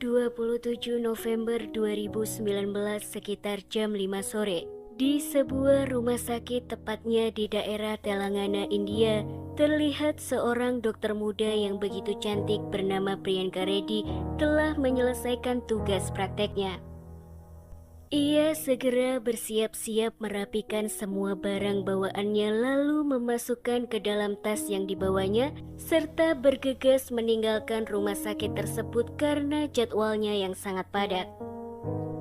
27 November 2019 sekitar jam 5 sore di sebuah rumah sakit tepatnya di daerah Telangana, India, terlihat seorang dokter muda yang begitu cantik bernama Priyanka Reddy telah menyelesaikan tugas prakteknya. Ia segera bersiap-siap merapikan semua barang bawaannya lalu memasukkan ke dalam tas yang dibawanya serta bergegas meninggalkan rumah sakit tersebut karena jadwalnya yang sangat padat.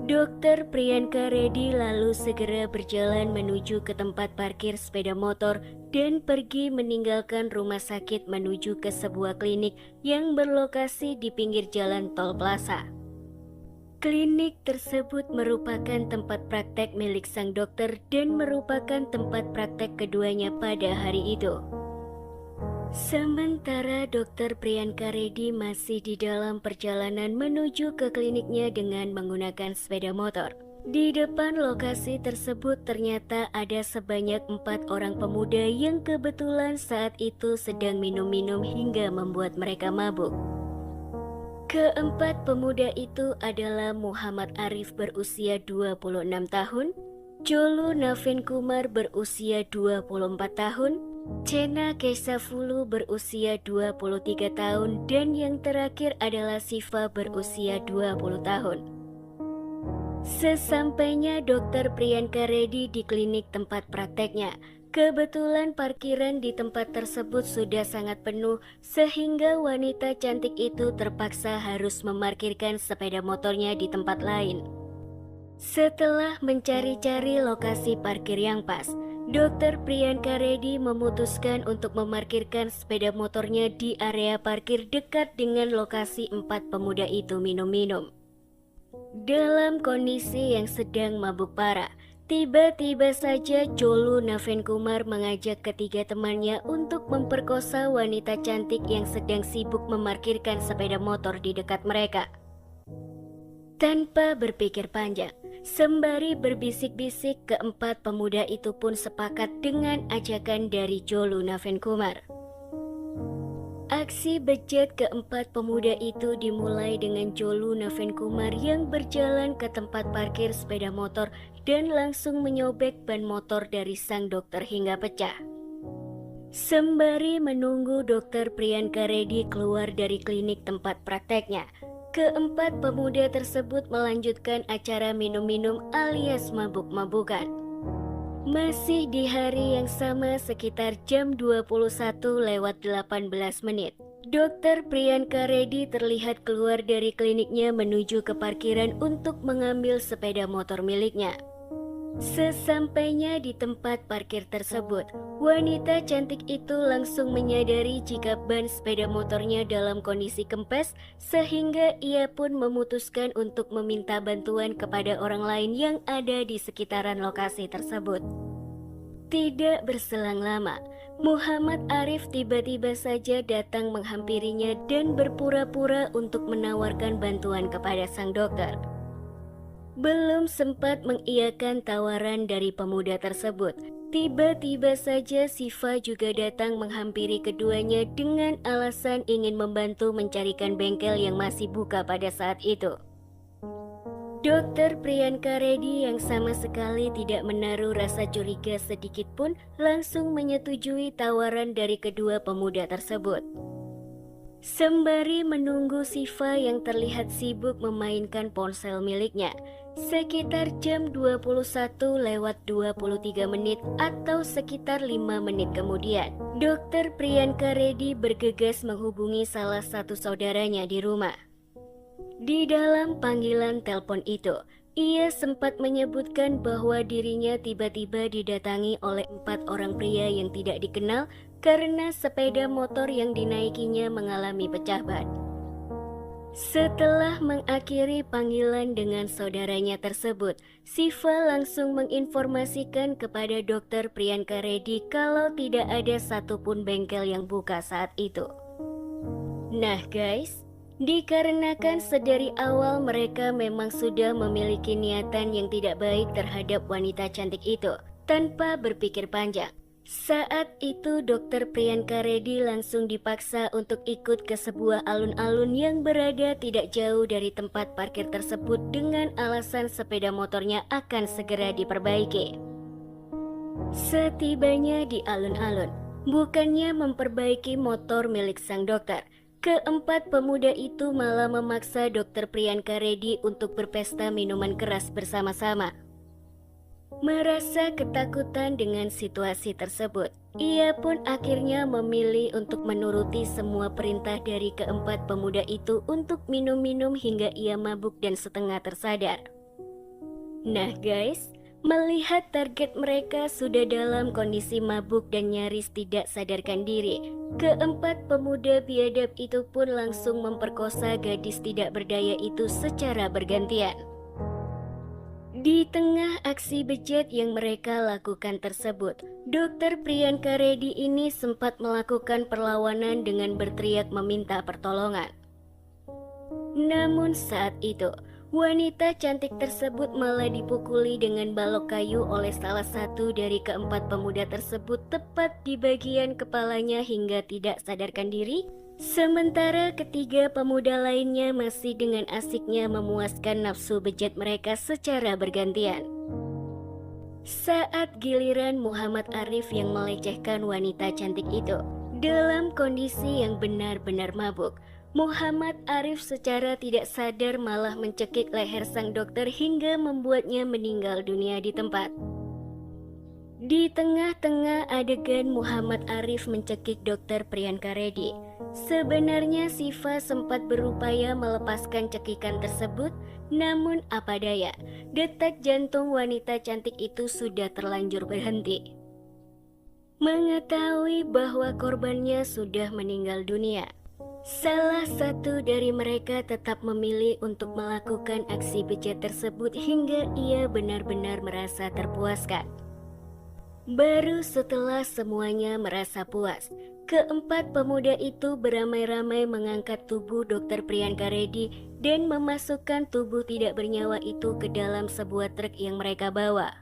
Dokter Priyanka Reddy lalu segera berjalan menuju ke tempat parkir sepeda motor dan pergi meninggalkan rumah sakit menuju ke sebuah klinik yang berlokasi di pinggir jalan Tol Plaza. Klinik tersebut merupakan tempat praktek milik sang dokter dan merupakan tempat praktek keduanya pada hari itu. Sementara dokter Priyanka Reddy masih di dalam perjalanan menuju ke kliniknya dengan menggunakan sepeda motor. Di depan lokasi tersebut ternyata ada sebanyak 4 orang pemuda yang kebetulan saat itu sedang minum-minum hingga membuat mereka mabuk. Keempat pemuda itu adalah Muhammad Arif berusia 26 tahun, Jolu Naveen Kumar berusia 24 tahun, Cena Kesavulu berusia 23 tahun, dan yang terakhir adalah Siva berusia 20 tahun. Sesampainya dokter Priyanka Reddy di klinik tempat prakteknya, kebetulan parkiran di tempat tersebut sudah sangat penuh sehingga wanita cantik itu terpaksa harus memarkirkan sepeda motornya di tempat lain. Setelah mencari-cari lokasi parkir yang pas, dokter Priyanka Reddy memutuskan untuk memarkirkan sepeda motornya di area parkir dekat dengan lokasi 4 pemuda itu minum-minum. Dalam kondisi yang sedang mabuk parah, tiba-tiba saja Jolu Naveen Kumar mengajak ketiga temannya untuk memperkosa wanita cantik yang sedang sibuk memarkirkan sepeda motor di dekat mereka. Tanpa berpikir panjang, sembari berbisik-bisik, keempat pemuda itu pun sepakat dengan ajakan dari Jolu Naveen Kumar. Aksi bejat keempat pemuda itu dimulai dengan Jolu Naveen Kumar yang berjalan ke tempat parkir sepeda motor dan langsung menyobek ban motor dari sang dokter hingga pecah. Sembari menunggu dokter Priyanka Reddy keluar dari klinik tempat prakteknya, keempat pemuda tersebut melanjutkan acara minum-minum alias mabuk-mabukan. Masih di hari yang sama sekitar jam 21:18, dokter Priyanka Reddy terlihat keluar dari kliniknya menuju ke parkiran untuk mengambil sepeda motor miliknya. Sesampainya di tempat parkir tersebut, wanita cantik itu langsung menyadari jika ban sepeda motornya dalam kondisi kempes sehingga ia pun memutuskan untuk meminta bantuan kepada orang lain yang ada di sekitaran lokasi tersebut. Tidak berselang lama, Muhammad Arif tiba-tiba saja datang menghampirinya dan berpura-pura untuk menawarkan bantuan kepada sang dokter. Belum sempat mengiyakan tawaran dari pemuda tersebut, tiba-tiba saja Siva juga datang menghampiri keduanya dengan alasan ingin membantu mencarikan bengkel yang masih buka pada saat itu. Dokter Priyanka Reddy yang sama sekali tidak menaruh rasa curiga sedikit pun langsung menyetujui tawaran dari kedua pemuda tersebut. Sembari menunggu Siva yang terlihat sibuk memainkan ponsel miliknya, sekitar jam 21:23 atau sekitar 5 menit kemudian, dokter Priyanka Reddy bergegas menghubungi salah satu saudaranya di rumah. Di dalam panggilan telepon itu, ia sempat menyebutkan bahwa dirinya tiba-tiba didatangi oleh 4 orang pria yang tidak dikenal karena sepeda motor yang dinaikinya mengalami pecah ban. Setelah mengakhiri panggilan dengan saudaranya tersebut, Siva langsung menginformasikan kepada dokter Priyanka Reddy kalau tidak ada satupun bengkel yang buka saat itu. Nah guys, dikarenakan sedari awal mereka memang sudah memiliki niatan yang tidak baik terhadap wanita cantik itu, tanpa berpikir panjang, Saat itu Dokter Priyanka Reddy langsung dipaksa untuk ikut ke sebuah alun-alun yang berada tidak jauh dari tempat parkir tersebut dengan alasan sepeda motornya akan segera diperbaiki. Setibanya di alun-alun, bukannya memperbaiki motor milik sang dokter, keempat pemuda itu malah memaksa Dokter Priyanka Reddy untuk berpesta minuman keras bersama-sama. Merasa ketakutan dengan situasi tersebut, ia pun akhirnya memilih untuk menuruti semua perintah dari keempat pemuda itu untuk minum-minum hingga ia mabuk dan setengah tersadar. Nah guys, melihat target mereka sudah dalam kondisi mabuk dan nyaris tidak sadarkan diri, keempat pemuda biadab itu pun langsung memperkosa gadis tidak berdaya itu secara bergantian. Di tengah aksi bejat yang mereka lakukan tersebut, Dokter Priyanka Reddy ini sempat melakukan perlawanan dengan berteriak meminta pertolongan. Namun saat itu, wanita cantik tersebut malah dipukuli dengan balok kayu oleh salah satu dari keempat pemuda tersebut tepat di bagian kepalanya hingga tidak sadarkan diri. Sementara ketiga pemuda lainnya masih dengan asiknya memuaskan nafsu bejat mereka secara bergantian. Saat giliran Muhammad Arif yang melecehkan wanita cantik itu, dalam kondisi yang benar-benar mabuk, Muhammad Arif secara tidak sadar malah mencekik leher sang dokter hingga membuatnya meninggal dunia di tempat. Di tengah-tengah adegan Muhammad Arif mencekik Dokter Priyanka Reddy, sebenarnya Siva sempat berupaya melepaskan cekikan tersebut, namun apa daya, detak jantung wanita cantik itu sudah terlanjur berhenti. Mengetahui bahwa korbannya sudah meninggal dunia, salah satu dari mereka tetap memilih untuk melakukan aksi bejat tersebut hingga ia benar-benar merasa terpuaskan. Baru setelah semuanya merasa puas, keempat pemuda itu beramai-ramai mengangkat tubuh Dokter Priyanka Reddy dan memasukkan tubuh tidak bernyawa itu ke dalam sebuah truk yang mereka bawa.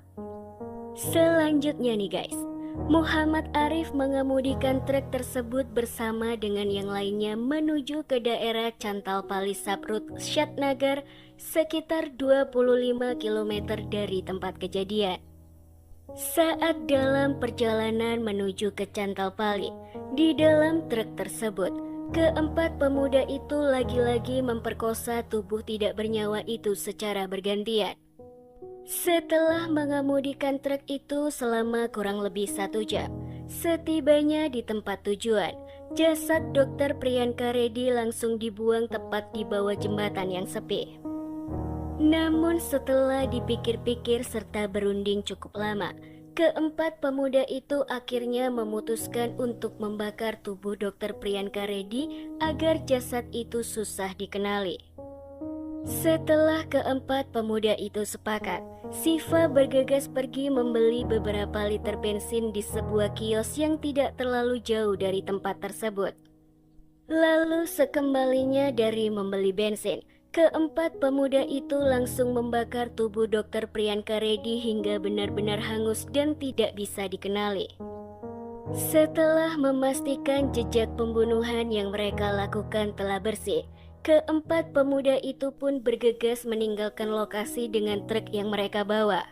Selanjutnya nih guys, Muhammad Arif mengemudikan truk tersebut bersama dengan yang lainnya menuju ke daerah Cantalpali Saprut, Syatnagar, sekitar 25 km dari tempat kejadian. Saat dalam perjalanan menuju ke Cantalpali, di dalam truk tersebut, keempat pemuda itu lagi-lagi memperkosa tubuh tidak bernyawa itu secara bergantian. Setelah mengemudikan truk itu selama kurang lebih 1 jam, setibanya di tempat tujuan, jasad Dokter Priyanka Reddy langsung dibuang tepat di bawah jembatan yang sepi. Namun setelah dipikir-pikir serta berunding cukup lama, keempat pemuda itu akhirnya memutuskan untuk membakar tubuh Dokter Priyanka Reddy agar jasad itu susah dikenali. Setelah keempat pemuda itu sepakat, Siva bergegas pergi membeli beberapa liter bensin di sebuah kios yang tidak terlalu jauh dari tempat tersebut. Lalu sekembalinya dari membeli bensin, keempat pemuda itu langsung membakar tubuh Dokter Priyanka Reddy hingga benar-benar hangus dan tidak bisa dikenali. Setelah memastikan jejak pembunuhan yang mereka lakukan telah bersih, keempat pemuda itu pun bergegas meninggalkan lokasi dengan truk yang mereka bawa.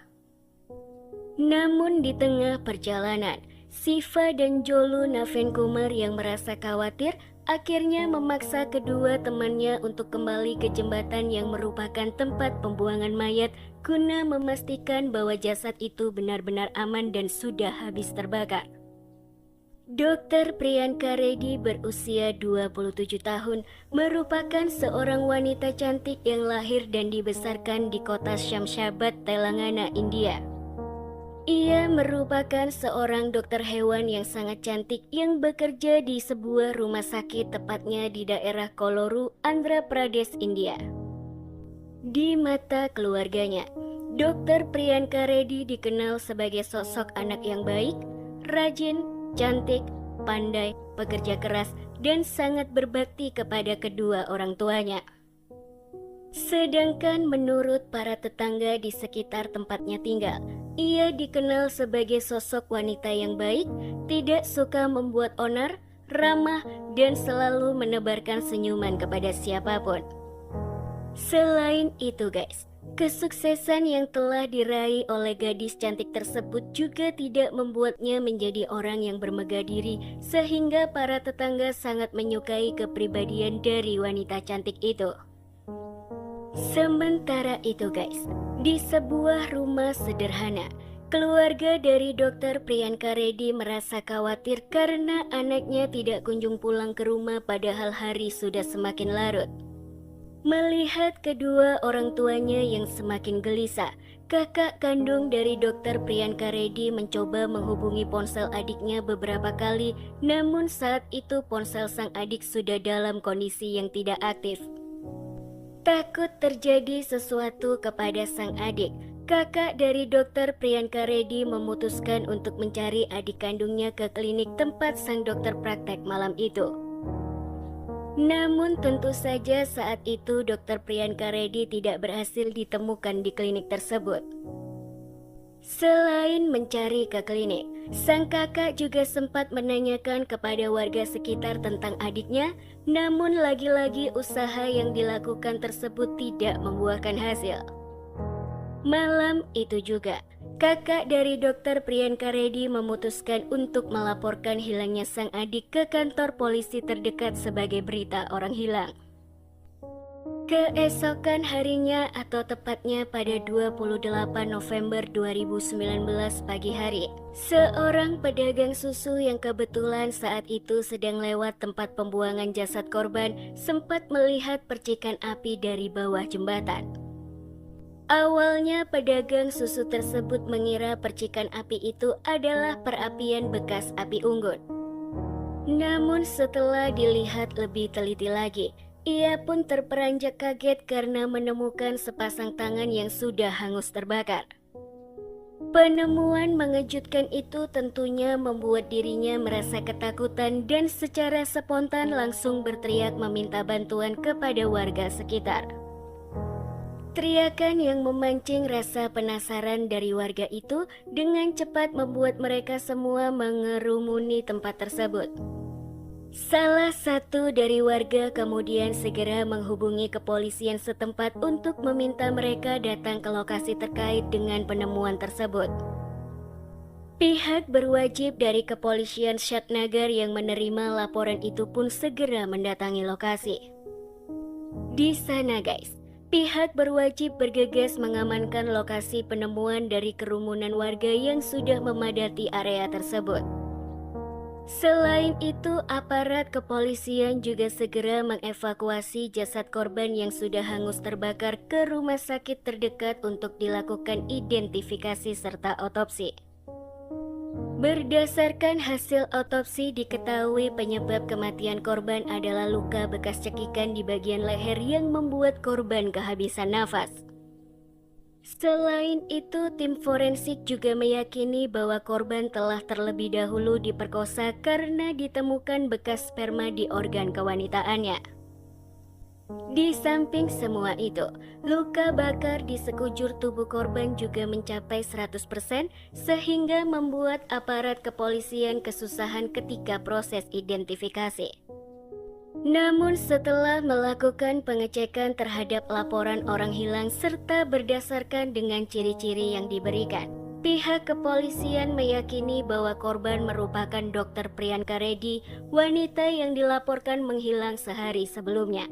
Namun di tengah perjalanan, Siva dan Jolu Navenkumar yang merasa khawatir akhirnya memaksa kedua temannya untuk kembali ke jembatan yang merupakan tempat pembuangan mayat guna memastikan bahwa jasad itu benar-benar aman dan sudah habis terbakar. Dokter Priyanka Reddy berusia 27 tahun, merupakan seorang wanita cantik yang lahir dan dibesarkan di kota Shamshabad, Telangana, India. Ia merupakan seorang dokter hewan yang sangat cantik yang bekerja di sebuah rumah sakit tepatnya di daerah Kolloru, Andhra Pradesh, India. Di mata keluarganya, Dokter Priyanka Reddy dikenal sebagai sosok anak yang baik, rajin, cantik, pandai, pekerja keras, dan sangat berbakti kepada kedua orang tuanya. Sedangkan menurut para tetangga di sekitar tempatnya tinggal, ia dikenal sebagai sosok wanita yang baik, tidak suka membuat onar, ramah, dan selalu menebarkan senyuman kepada siapapun. Selain itu guys, kesuksesan yang telah diraih oleh gadis cantik tersebut juga tidak membuatnya menjadi orang yang bermegah diri, sehingga para tetangga sangat menyukai kepribadian dari wanita cantik itu. Sementara itu guys, di sebuah rumah sederhana, keluarga dari Dr. Priyanka Reddy merasa khawatir karena anaknya tidak kunjung pulang ke rumah padahal hari sudah semakin larut. Melihat kedua orang tuanya yang semakin gelisah, kakak kandung dari Dr. Priyanka Reddy mencoba menghubungi ponsel adiknya beberapa kali, namun saat itu ponsel sang adik sudah dalam kondisi yang tidak aktif. Takut terjadi sesuatu kepada sang adik, kakak dari Dr. Priyanka Reddy memutuskan untuk mencari adik kandungnya ke klinik tempat sang dokter praktek malam itu. Namun tentu saja saat itu Dr. Priyanka Reddy tidak berhasil ditemukan di klinik tersebut. Selain mencari ke klinik, sang kakak juga sempat menanyakan kepada warga sekitar tentang adiknya, namun lagi-lagi usaha yang dilakukan tersebut tidak membuahkan hasil. Malam itu juga, kakak dari Dr. Priyanka Reddy memutuskan untuk melaporkan hilangnya sang adik ke kantor polisi terdekat sebagai berita orang hilang. Keesokan harinya atau tepatnya pada 28 November 2019 pagi hari, seorang pedagang susu yang kebetulan saat itu sedang lewat tempat pembuangan jasad korban sempat melihat percikan api dari bawah jembatan. Awalnya pedagang susu tersebut mengira percikan api itu adalah perapian bekas api unggun. Namun setelah dilihat lebih teliti lagi, ia pun terperanjat kaget karena menemukan sepasang tangan yang sudah hangus terbakar. Penemuan mengejutkan itu tentunya membuat dirinya merasa ketakutan dan secara spontan langsung berteriak meminta bantuan kepada warga sekitar. Teriakan yang memancing rasa penasaran dari warga itu dengan cepat membuat mereka semua mengerumuni tempat tersebut. Salah satu dari warga kemudian segera menghubungi kepolisian setempat untuk meminta mereka datang ke lokasi terkait dengan penemuan tersebut. Pihak berwajib dari kepolisian Shatnagar yang menerima laporan itu pun segera mendatangi lokasi. Di sana guys, pihak berwajib bergegas mengamankan lokasi penemuan dari kerumunan warga yang sudah memadati area tersebut. Selain itu, aparat kepolisian juga segera mengevakuasi jasad korban yang sudah hangus terbakar ke rumah sakit terdekat untuk dilakukan identifikasi serta otopsi. Berdasarkan hasil otopsi diketahui penyebab kematian korban adalah luka bekas cekikan di bagian leher yang membuat korban kehabisan nafas. Selain itu, tim forensik juga meyakini bahwa korban telah terlebih dahulu diperkosa karena ditemukan bekas sperma di organ kewanitaannya. Di samping semua itu, luka bakar di sekujur tubuh korban juga mencapai 100% sehingga membuat aparat kepolisian kesusahan ketika proses identifikasi. Namun setelah melakukan pengecekan terhadap laporan orang hilang serta berdasarkan dengan ciri-ciri yang diberikan, pihak kepolisian meyakini bahwa korban merupakan Dr. Priyanka Reddy, wanita yang dilaporkan menghilang sehari sebelumnya.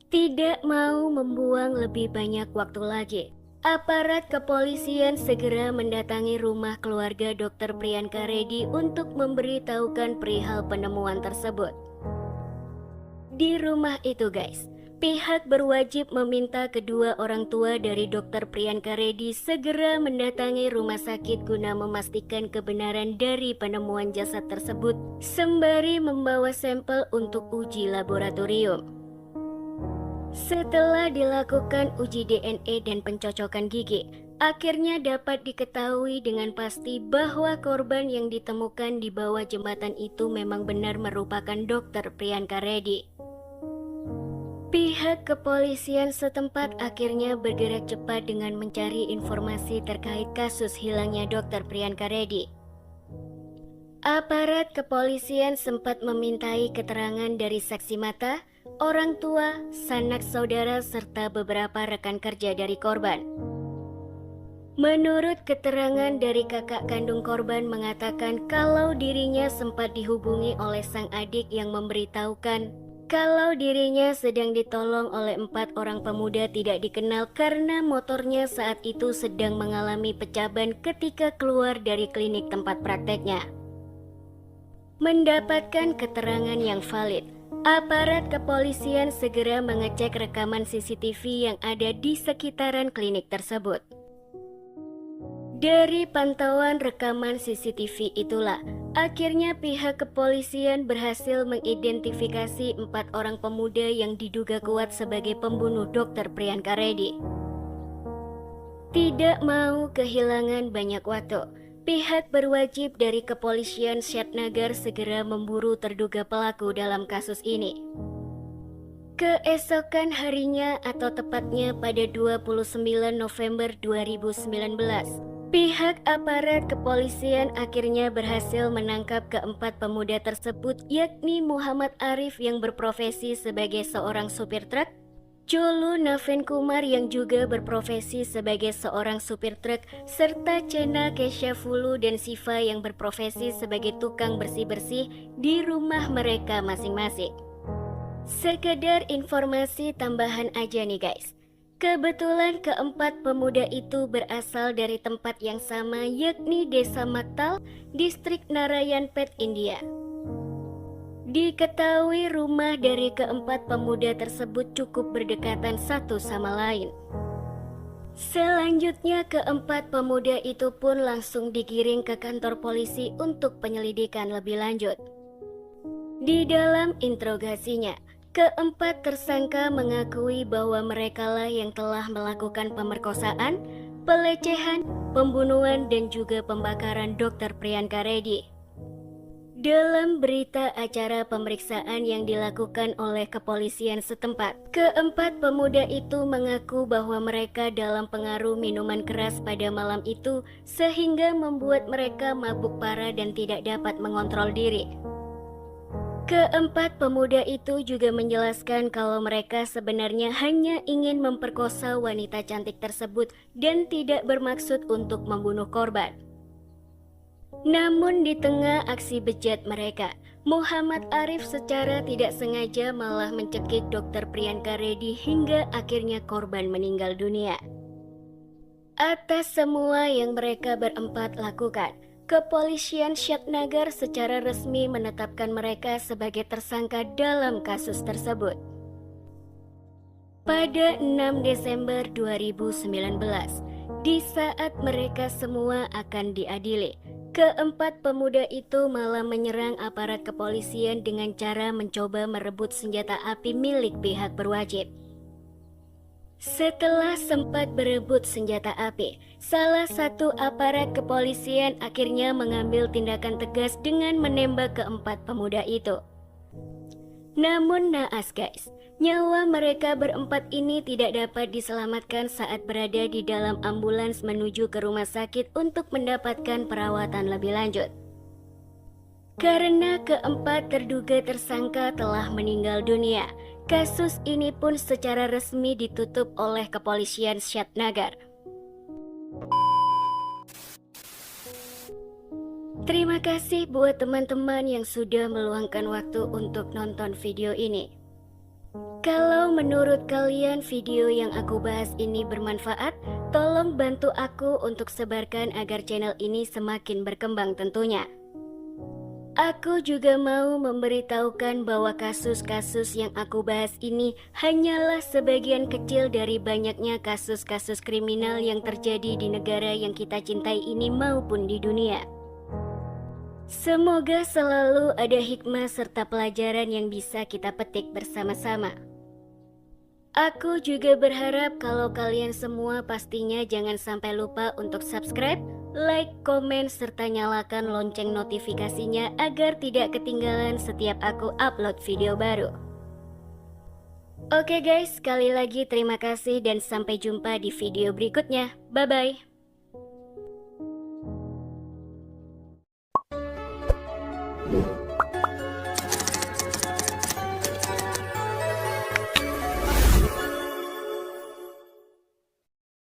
Tidak mau membuang lebih banyak waktu lagi, aparat kepolisian segera mendatangi rumah keluarga Dr. Priyanka Reddy untuk memberitahukan perihal penemuan tersebut. Di rumah itu guys, pihak berwajib meminta kedua orang tua dari Dr. Priyanka Reddy segera mendatangi rumah sakit guna memastikan kebenaran dari penemuan jasad tersebut sembari membawa sampel untuk uji laboratorium. Setelah dilakukan uji DNA dan pencocokan gigi, akhirnya dapat diketahui dengan pasti bahwa korban yang ditemukan di bawah jembatan itu memang benar merupakan Dr. Priyanka Reddy. Pihak kepolisian setempat akhirnya bergerak cepat dengan mencari informasi terkait kasus hilangnya Dr. Priyanka Reddy. Aparat kepolisian sempat memintai keterangan dari saksi mata, orang tua, sanak saudara, serta beberapa rekan kerja dari korban. Menurut keterangan dari kakak kandung korban mengatakan kalau dirinya sempat dihubungi oleh sang adik yang memberitahukan kalau dirinya sedang ditolong oleh 4 orang pemuda tidak dikenal karena motornya saat itu sedang mengalami pecah ban ketika keluar dari klinik tempat prakteknya. Mendapatkan keterangan yang valid, aparat kepolisian segera mengecek rekaman CCTV yang ada di sekitaran klinik tersebut. Dari pantauan rekaman CCTV itulah, akhirnya pihak kepolisian berhasil mengidentifikasi 4 orang pemuda yang diduga kuat sebagai pembunuh Dr. Priyanka Reddy. Tidak mau kehilangan banyak waktu, pihak berwajib dari kepolisian Syatnagar segera memburu terduga pelaku dalam kasus ini. Keesokan harinya atau tepatnya pada 29 November 2019, pihak aparat kepolisian akhirnya berhasil menangkap keempat pemuda tersebut, yakni Muhammad Arif yang berprofesi sebagai seorang supir truk, Cholu Naveen Kumar yang juga berprofesi sebagai seorang supir truk, serta Chena Kesyafulu dan Siva yang berprofesi sebagai tukang bersih-bersih di rumah mereka masing-masing. Sekedar informasi tambahan aja nih guys. Kebetulan keempat pemuda itu berasal dari tempat yang sama, yakni Desa Maktal, Distrik Narayanpet, India. Diketahui rumah dari keempat pemuda tersebut cukup berdekatan satu sama lain. Selanjutnya keempat pemuda itu pun langsung digiring ke kantor polisi untuk penyelidikan lebih lanjut. Di dalam interogasinya, keempat tersangka mengakui bahwa merekalah yang telah melakukan pemerkosaan, pelecehan, pembunuhan, dan juga pembakaran Dr. Priyanka Reddy. Dalam berita acara pemeriksaan yang dilakukan oleh kepolisian setempat, keempat pemuda itu mengaku bahwa mereka dalam pengaruh minuman keras pada malam itu sehingga membuat mereka mabuk parah dan tidak dapat mengontrol diri. Keempat pemuda itu juga menjelaskan kalau mereka sebenarnya hanya ingin memperkosa wanita cantik tersebut dan tidak bermaksud untuk membunuh korban. Namun di tengah aksi bejat mereka, Muhammad Arif secara tidak sengaja malah mencekik Dr. Priyanka Reddy hingga akhirnya korban meninggal dunia. Atas semua yang mereka berempat lakukan, kepolisian Syatnagar secara resmi menetapkan mereka sebagai tersangka dalam kasus tersebut. Pada 6 Desember 2019, di saat mereka semua akan diadili, keempat pemuda itu malah menyerang aparat kepolisian dengan cara mencoba merebut senjata api milik pihak berwajib. Setelah sempat berebut senjata api, salah satu aparat kepolisian akhirnya mengambil tindakan tegas dengan menembak keempat pemuda itu. Namun naas guys, nyawa mereka berempat ini tidak dapat diselamatkan saat berada di dalam ambulans menuju ke rumah sakit untuk mendapatkan perawatan lebih lanjut. Karena keempat terduga tersangka telah meninggal dunia, kasus ini pun secara resmi ditutup oleh kepolisian Syatnagar. Terima kasih buat teman-teman yang sudah meluangkan waktu untuk nonton video ini. Kalau menurut kalian video yang aku bahas ini bermanfaat, tolong bantu aku untuk sebarkan agar channel ini semakin berkembang tentunya. Aku juga mau memberitahukan bahwa kasus-kasus yang aku bahas ini hanyalah sebagian kecil dari banyaknya kasus-kasus kriminal yang terjadi di negara yang kita cintai ini maupun di dunia. Semoga selalu ada hikmah serta pelajaran yang bisa kita petik bersama-sama. Aku juga berharap kalau kalian semua pastinya jangan sampai lupa untuk subscribe, like, komen, serta nyalakan lonceng notifikasinya agar tidak ketinggalan setiap aku upload video baru. Oke guys, sekali lagi terima kasih dan sampai jumpa di video berikutnya. Bye-bye.